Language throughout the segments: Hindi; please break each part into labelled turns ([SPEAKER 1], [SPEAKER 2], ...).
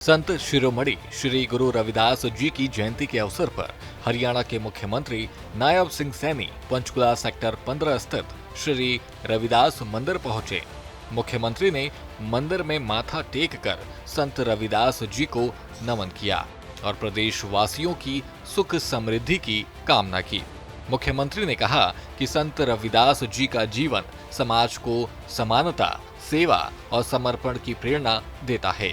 [SPEAKER 1] संत शिरोमणि श्री गुरु रविदास जी की जयंती के अवसर पर हरियाणा के मुख्यमंत्री नायब सिंह सैनी पंचकुला सेक्टर 15 स्थित श्री रविदास मंदिर पहुंचे। मुख्यमंत्री ने मंदिर में माथा टेक कर संत रविदास जी को नमन किया और प्रदेश वासियों की सुख समृद्धि की कामना की। मुख्यमंत्री ने कहा कि संत रविदास जी का जीवन समाज को समानता, सेवा और समर्पण की प्रेरणा देता है।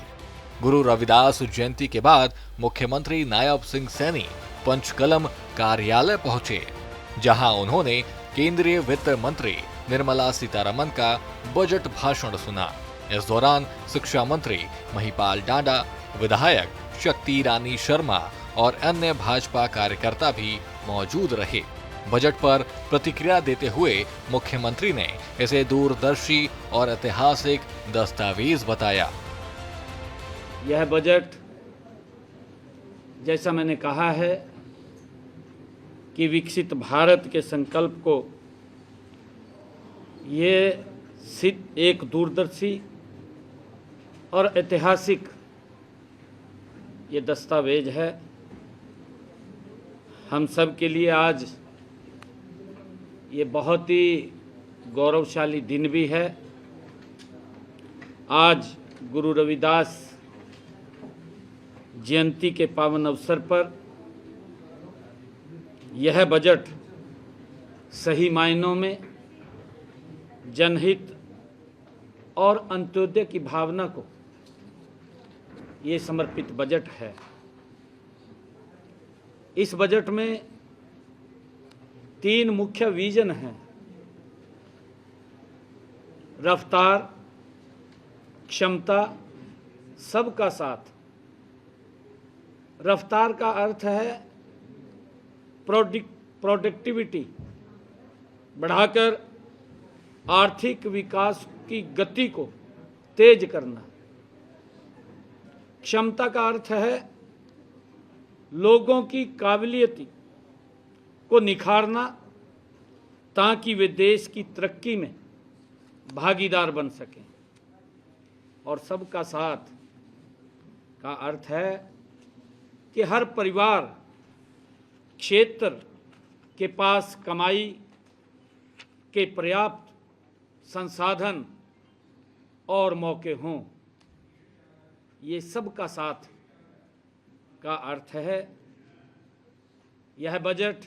[SPEAKER 1] गुरु रविदास जयंती के बाद मुख्यमंत्री नायब सिंह सैनी पंचकलम कार्यालय पहुंचे, जहां उन्होंने केंद्रीय वित्त मंत्री निर्मला सीतारमण का बजट भाषण सुना। इस दौरान शिक्षा मंत्री महिपाल डांडा, विधायक शक्ति रानी शर्मा और अन्य भाजपा कार्यकर्ता भी मौजूद रहे। बजट पर प्रतिक्रिया देते हुए मुख्यमंत्री ने इसे दूरदर्शी और ऐतिहासिक दस्तावेज बताया।
[SPEAKER 2] यह बजट, जैसा मैंने कहा है कि विकसित भारत के संकल्प को ये एक दूरदर्शी और ऐतिहासिक ये दस्तावेज है। हम सब के लिए आज ये बहुत ही गौरवशाली दिन भी है। आज गुरु रविदास जयंती के पावन अवसर पर यह बजट सही मायनों में जनहित और अंत्योदय की भावना को ये समर्पित बजट है। इस बजट में 3 मुख्य विजन हैं: रफ्तार, क्षमता, सबका साथ। रफ्तार का अर्थ है प्रोडक्टिविटी बढ़ाकर आर्थिक विकास की गति को तेज करना। क्षमता का अर्थ है लोगों की काबिलियत को निखारना ताकि वे देश की तरक्की में भागीदार बन सकें। और सबका साथ का अर्थ है कि हर परिवार क्षेत्र के पास कमाई के पर्याप्त संसाधन और मौके हों। ये सबका साथ का अर्थ है। यह बजट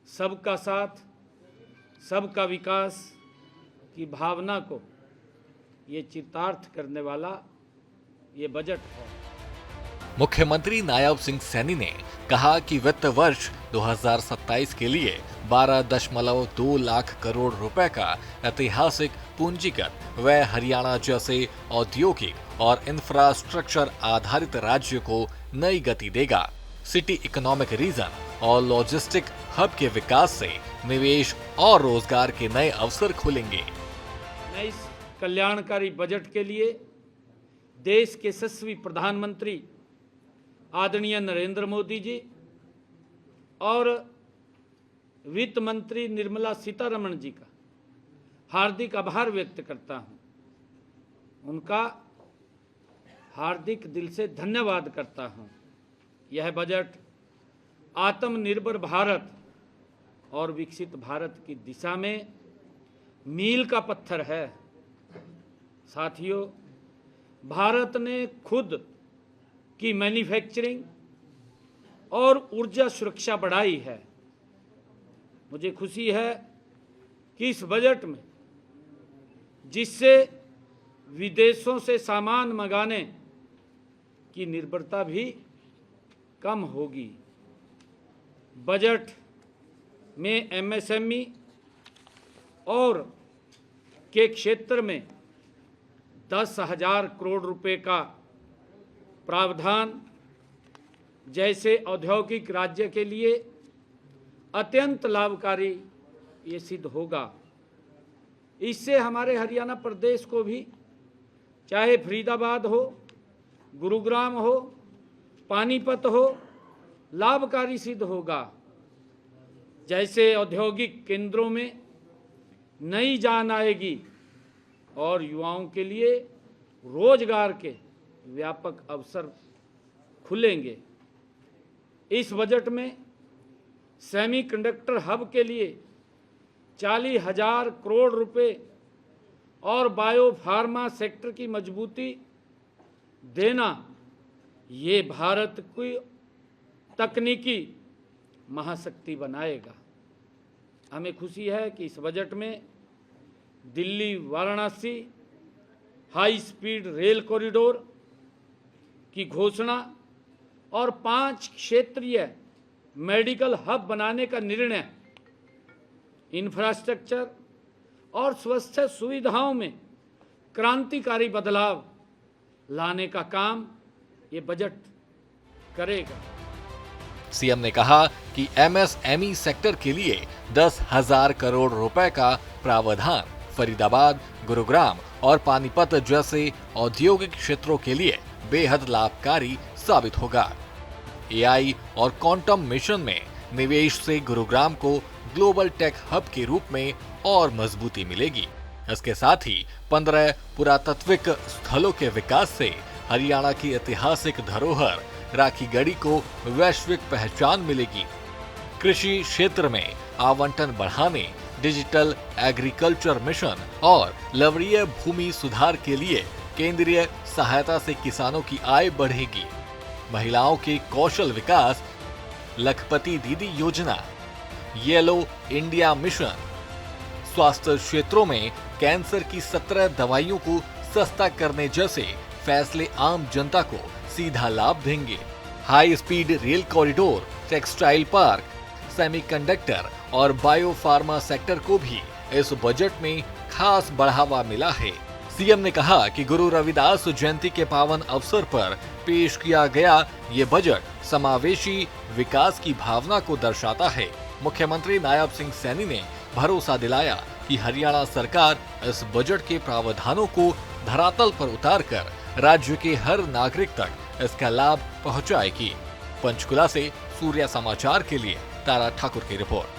[SPEAKER 2] सबका साथ, सबका विकास की भावना को ये चितार्थ करने वाला ये बजट है।
[SPEAKER 1] मुख्यमंत्री नायब सिंह सैनी ने कहा कि वित्त वर्ष 2027 के लिए 12.2 लाख करोड़ रुपए का ऐतिहासिक पूंजीगत व्यय हरियाणा जैसे औद्योगिक और इंफ्रास्ट्रक्चर आधारित राज्य को नई गति देगा। सिटी इकोनॉमिक रीजन और लॉजिस्टिक हब के विकास से निवेश और रोजगार के नए अवसर खुलेंगे।
[SPEAKER 2] मैं इस कल्याणकारी बजट के लिए देश के यशस्वी प्रधानमंत्री आदरणीय नरेंद्र मोदी जी और वित्त मंत्री निर्मला सीतारमण जी का हार्दिक आभार व्यक्त करता हूं। उनका हार्दिक दिल से धन्यवाद करता हूं। यह बजट आत्मनिर्भर भारत और विकसित भारत की दिशा में मील का पत्थर है। साथियों, भारत ने खुद की मैन्युफैक्चरिंग और ऊर्जा सुरक्षा बढ़ाई है। मुझे खुशी है कि इस बजट में जिससे विदेशों से सामान मंगाने की निर्भरता भी कम होगी। बजट में एमएसएमई और के क्षेत्र में 10,000 करोड़ रुपए का प्रावधान जैसे औद्योगिक राज्य के लिए अत्यंत लाभकारी ये सिद्ध होगा। इससे हमारे हरियाणा प्रदेश को भी, चाहे फरीदाबाद हो, गुरुग्राम हो, पानीपत हो, लाभकारी सिद्ध होगा। जैसे औद्योगिक केंद्रों में नई जान आएगी और युवाओं के लिए रोजगार के व्यापक अवसर खुलेंगे। इस बजट में सेमीकंडक्टर हब के लिए 40,000 करोड़ रुपए और बायो फार्मा सेक्टर की मजबूती देना, ये भारत की तकनीकी महाशक्ति बनाएगा। हमें खुशी है कि इस बजट में Delhi Varanasi high speed rail corridor की घोषणा और 5 क्षेत्रीय मेडिकल हब बनाने का निर्णय इंफ्रास्ट्रक्चर और स्वास्थ्य सुविधाओं में क्रांतिकारी बदलाव लाने का काम ये बजट करेगा।
[SPEAKER 1] सीएम ने कहा कि एमएसएमई सेक्टर के लिए 10,000 करोड़ रुपए का प्रावधान फरीदाबाद, गुरुग्राम और पानीपत जैसे औद्योगिक क्षेत्रों के लिए बेहद लाभकारी साबित होगा। एआई और क्वांटम मिशन में निवेश से गुरुग्राम को ग्लोबल टेक हब के रूप में और मजबूती मिलेगी। इसके साथ ही 15 पुरातात्विक स्थलों के विकास से हरियाणा की ऐतिहासिक धरोहर राखीगढ़ी को वैश्विक पहचान मिलेगी। कृषि क्षेत्र में आवंटन बढ़ाने, डिजिटल एग्रीकल्चर मिशन और लवणीय भूमि सुधार के लिए केंद्रीय सहायता से किसानों की आय बढ़ेगी। महिलाओं के कौशल विकास, लखपति दीदी योजना, येलो इंडिया मिशन, स्वास्थ्य क्षेत्रों में कैंसर की 17 दवाइयों को सस्ता करने जैसे फैसले आम जनता को सीधा लाभ देंगे। High speed rail corridor, textile park, semiconductor और बायो फार्मा सेक्टर को भी इस बजट में खास बढ़ावा मिला है। सीएम ने कहा कि गुरु रविदास जयंती के पावन अवसर पर पेश किया गया ये बजट समावेशी विकास की भावना को दर्शाता है। मुख्यमंत्री नायब सिंह सैनी ने भरोसा दिलाया कि हरियाणा सरकार इस बजट के प्रावधानों को धरातल पर उतारकर राज्य के हर नागरिक तक इसका लाभ पहुंचाएगी। पंचकुला से सूर्या समाचार के लिए तारा ठाकुर की रिपोर्ट।